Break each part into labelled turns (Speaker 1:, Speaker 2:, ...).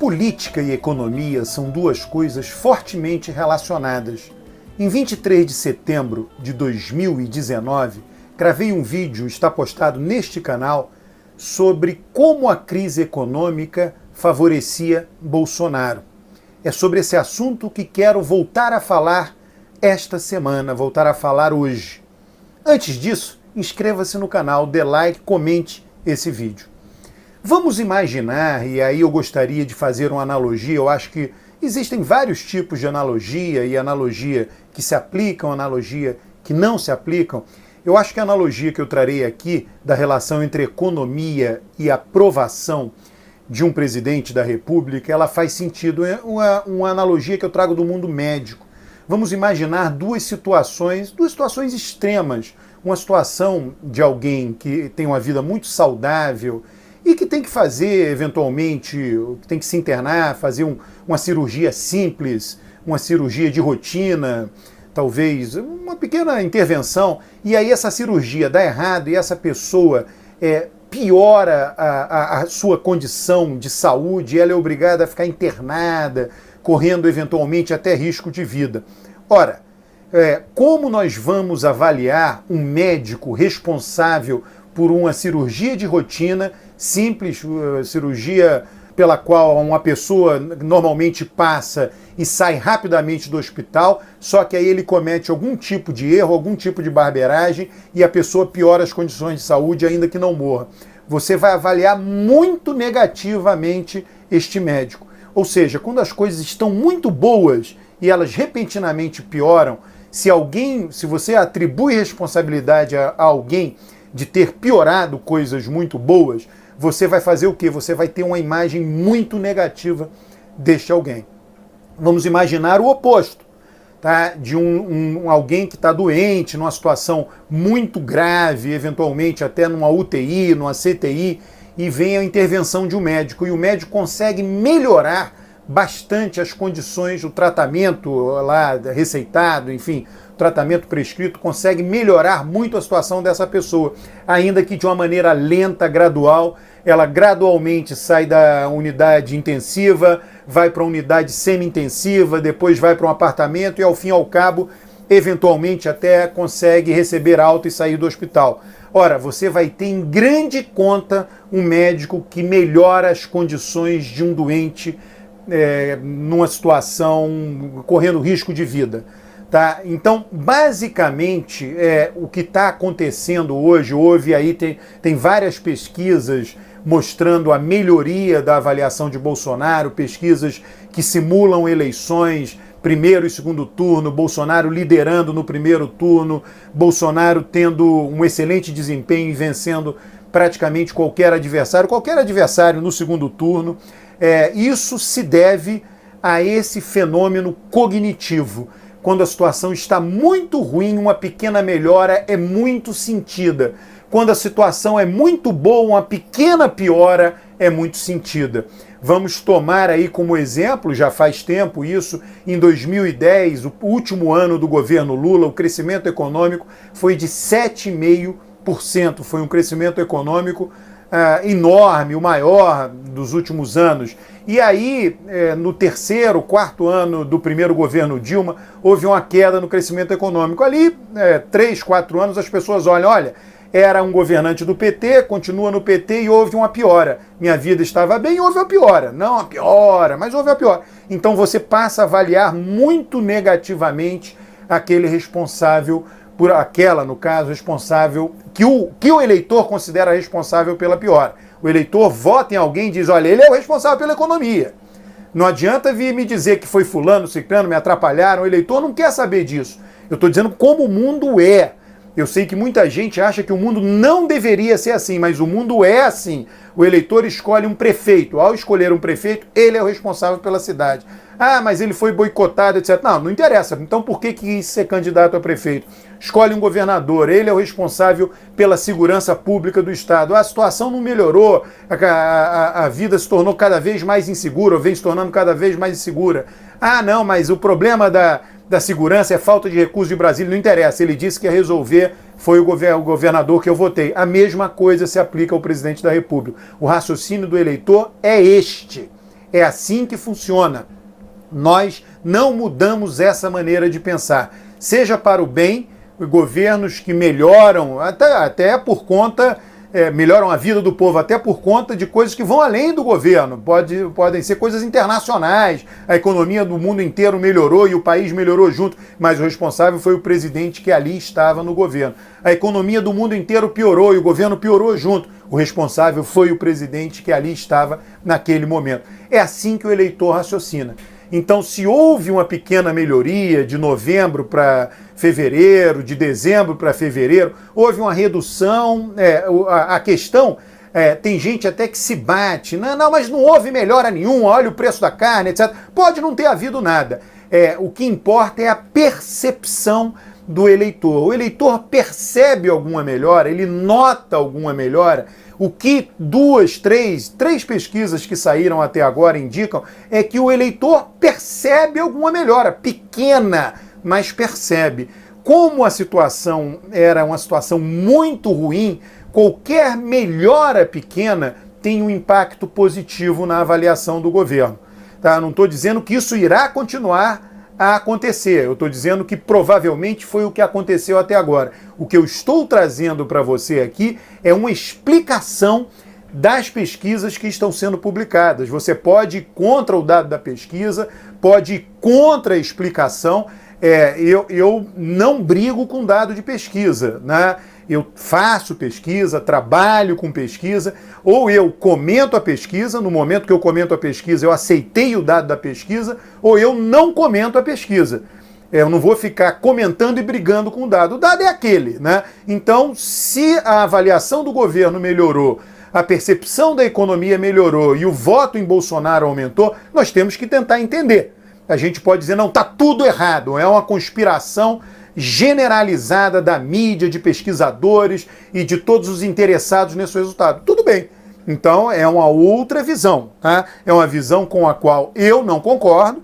Speaker 1: Política e economia são duas coisas fortemente relacionadas. Em 23 de setembro de 2019, gravei um vídeo, está postado neste canal, sobre como a crise econômica favorecia Bolsonaro. É sobre esse assunto que quero voltar a falar esta semana, voltar a falar hoje. Antes disso, inscreva-se no canal, dê like, comente esse vídeo. Vamos imaginar, e aí eu gostaria de fazer uma analogia, eu acho que existem vários tipos de analogia, e analogia que se aplicam, analogia que não se aplicam. Eu acho que a analogia que eu trarei aqui da relação entre economia e aprovação de um presidente da República, ela faz sentido. É uma analogia que eu trago do mundo médico. Vamos imaginar duas situações extremas. Uma situação de alguém que tem uma vida muito saudável e que tem que fazer, eventualmente, tem que se internar, fazer uma cirurgia simples, uma cirurgia de rotina, talvez uma pequena intervenção, e aí essa cirurgia dá errado e essa pessoa piora a sua condição de saúde, ela é obrigada a ficar internada, correndo eventualmente até risco de vida. Ora, como nós vamos avaliar um médico responsável por uma cirurgia de rotina, simples, cirurgia pela qual uma pessoa normalmente passa e sai rapidamente do hospital, só que aí ele comete algum tipo de erro, algum tipo de barbeiragem e a pessoa piora as condições de saúde ainda que não morra. Você vai avaliar muito negativamente este médico. Ou seja, quando as coisas estão muito boas e elas repentinamente pioram, se você atribui responsabilidade a alguém de ter piorado coisas muito boas, você vai fazer o quê? Você vai ter uma imagem muito negativa deste alguém. Vamos imaginar o oposto, tá? De alguém que está doente, numa situação muito grave, eventualmente até numa UTI, numa CTI, e vem a intervenção de um médico, e o médico consegue melhorar bastante as condições, o tratamento lá receitado, enfim, o tratamento prescrito consegue melhorar muito a situação dessa pessoa, ainda que de uma maneira lenta, gradual. Ela gradualmente sai da unidade intensiva, vai para a unidade semi-intensiva, depois vai para um apartamento e, ao fim e ao cabo, eventualmente até consegue receber alta e sair do hospital. Ora, você vai ter em grande conta um médico que melhora as condições de um doente numa situação correndo risco de vida. Tá? Então, basicamente, o que está acontecendo hoje, tem várias pesquisas mostrando a melhoria da avaliação de Bolsonaro, pesquisas que simulam eleições, primeiro e segundo turno, Bolsonaro liderando no primeiro turno, Bolsonaro tendo um excelente desempenho e vencendo praticamente qualquer adversário no segundo turno. Isso se deve a esse fenômeno cognitivo. Quando a situação está muito ruim, uma pequena melhora é muito sentida. Quando a situação é muito boa, uma pequena piora é muito sentida. Vamos tomar aí como exemplo, já faz tempo isso, em 2010, o último ano do governo Lula, o crescimento econômico foi de 7,5%. Foi um crescimento econômico enorme, o maior dos últimos anos. E aí, no terceiro, quarto ano do primeiro governo Dilma, houve uma queda no crescimento econômico. Ali, 3, 4 anos, as pessoas olha, era um governante do PT, continua no PT e houve uma piora. Minha vida estava bem e houve uma piora. Não uma piora, mas houve uma piora. Então você passa a avaliar muito negativamente aquele responsável por aquela, no caso, responsável, que o eleitor considera responsável pela piora. O eleitor vota em alguém e diz, olha, ele é o responsável pela economia. Não adianta vir me dizer que foi fulano, ciclano, me atrapalharam. O eleitor não quer saber disso. Eu estou dizendo como o mundo é. Eu sei que muita gente acha que o mundo não deveria ser assim, mas o mundo é assim. O eleitor escolhe um prefeito. Ao escolher um prefeito, ele é o responsável pela cidade. Ah, mas ele foi boicotado, etc. Não interessa. Então por que quis ser candidato a prefeito? Escolhe um governador, ele é o responsável pela segurança pública do Estado. A situação não melhorou, a vida se tornou cada vez mais insegura, ou vem se tornando cada vez mais insegura. Ah, não, mas o problema da segurança é falta de recursos de Brasília, não interessa. Ele disse que ia resolver, foi o governador que eu votei. A mesma coisa se aplica ao presidente da República. O raciocínio do eleitor é este. É assim que funciona. Nós não mudamos essa maneira de pensar. Seja para o bem, governos que melhoram, até por conta, melhoram a vida do povo, até por conta de coisas que vão além do governo. Podem ser coisas internacionais, a economia do mundo inteiro melhorou e o país melhorou junto, mas o responsável foi o presidente que ali estava no governo. A economia do mundo inteiro piorou e o governo piorou junto. O responsável foi o presidente que ali estava naquele momento. É assim que o eleitor raciocina. Então, se houve uma pequena melhoria de novembro para fevereiro, de dezembro para fevereiro, houve uma redução, a questão, tem gente até que se bate, não, mas não houve melhora nenhuma, olha o preço da carne, etc. Pode não ter havido nada. O que importa é a percepção do eleitor. O eleitor percebe alguma melhora, ele nota alguma melhora. O que três pesquisas que saíram até agora indicam é que o eleitor percebe alguma melhora, pequena, mas percebe. Como a situação era uma situação muito ruim, qualquer melhora pequena tem um impacto positivo na avaliação do governo. Tá? Não estou dizendo que isso irá continuar a acontecer. Eu estou dizendo que provavelmente foi o que aconteceu até agora. O que eu estou trazendo para você aqui é uma explicação das pesquisas que estão sendo publicadas. Você pode ir contra o dado da pesquisa, pode ir contra a explicação. Eu não brigo com dado de pesquisa, né? Eu faço pesquisa, trabalho com pesquisa, ou eu comento a pesquisa, no momento que eu comento a pesquisa eu aceitei o dado da pesquisa, ou eu não comento a pesquisa. Eu não vou ficar comentando e brigando com o dado. O dado é aquele, né? Então, se a avaliação do governo melhorou, a percepção da economia melhorou e o voto em Bolsonaro aumentou, nós temos que tentar entender. A gente pode dizer, não, está tudo errado, é uma conspiração generalizada da mídia, de pesquisadores e de todos os interessados nesse resultado. Tudo bem. Então é uma outra visão, tá? É uma visão com a qual eu não concordo,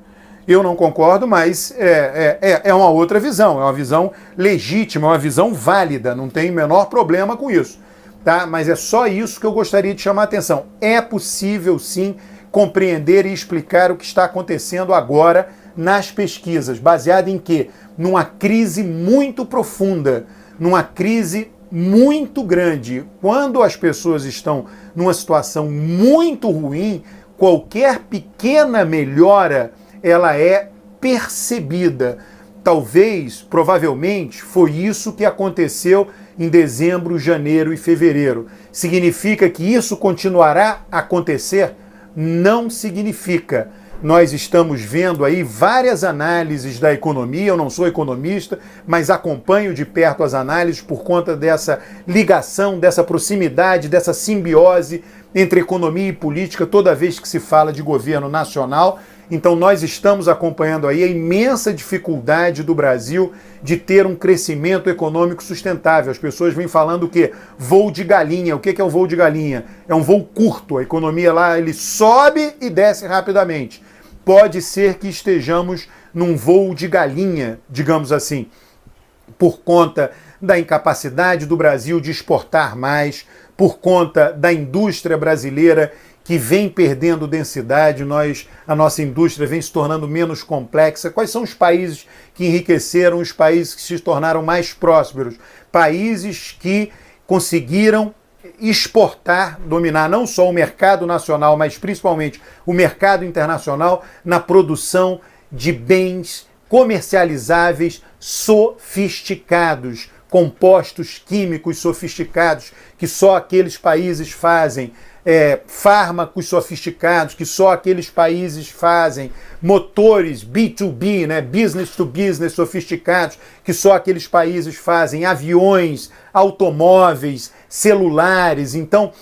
Speaker 1: mas é uma outra visão, é uma visão legítima, é uma visão válida, não tem o menor problema com isso, tá? Mas é só isso que eu gostaria de chamar a atenção. É possível sim compreender e explicar o que está acontecendo agora nas pesquisas, baseado em quê? Numa crise muito profunda, numa crise muito grande. Quando as pessoas estão numa situação muito ruim, qualquer pequena melhora, ela é percebida. Talvez, provavelmente, foi isso que aconteceu em dezembro, janeiro e fevereiro. Significa que isso continuará a acontecer? Não significa. Nós estamos vendo aí várias análises da economia, eu não sou economista, mas acompanho de perto as análises por conta dessa ligação, dessa proximidade, dessa simbiose entre economia e política toda vez que se fala de governo nacional. Então nós estamos acompanhando aí a imensa dificuldade do Brasil de ter um crescimento econômico sustentável. As pessoas vêm falando o quê? Voo de galinha. O que é um voo de galinha? É um voo curto. A economia lá, ele sobe e desce rapidamente. Pode ser que estejamos num voo de galinha, digamos assim, por conta da incapacidade do Brasil de exportar mais, por conta da indústria brasileira que vem perdendo densidade, a nossa indústria vem se tornando menos complexa. Quais são os países que enriqueceram, os países que se tornaram mais prósperos? Países que conseguiram exportar, dominar não só o mercado nacional, mas principalmente o mercado internacional na produção de bens comercializáveis sofisticados, compostos químicos sofisticados que só aqueles países fazem, fármacos sofisticados que só aqueles países fazem, motores B2B, né, business to business sofisticados que só aqueles países fazem, aviões, automóveis, celulares. Então,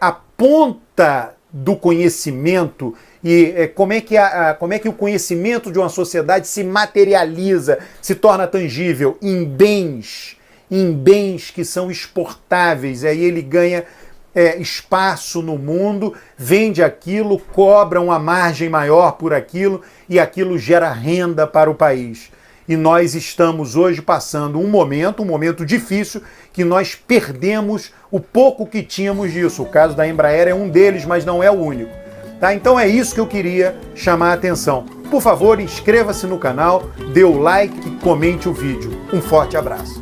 Speaker 1: a ponta do conhecimento e como é que o conhecimento de uma sociedade se materializa, se torna tangível em bens que são exportáveis. Aí ele ganha espaço no mundo, vende aquilo, cobra uma margem maior por aquilo e aquilo gera renda para o país. E nós estamos hoje passando um momento difícil, que nós perdemos o pouco que tínhamos disso. O caso da Embraer é um deles, mas não é o único. Tá? Então é isso que eu queria chamar a atenção. Por favor, inscreva-se no canal, dê o like e comente o vídeo. Um forte abraço.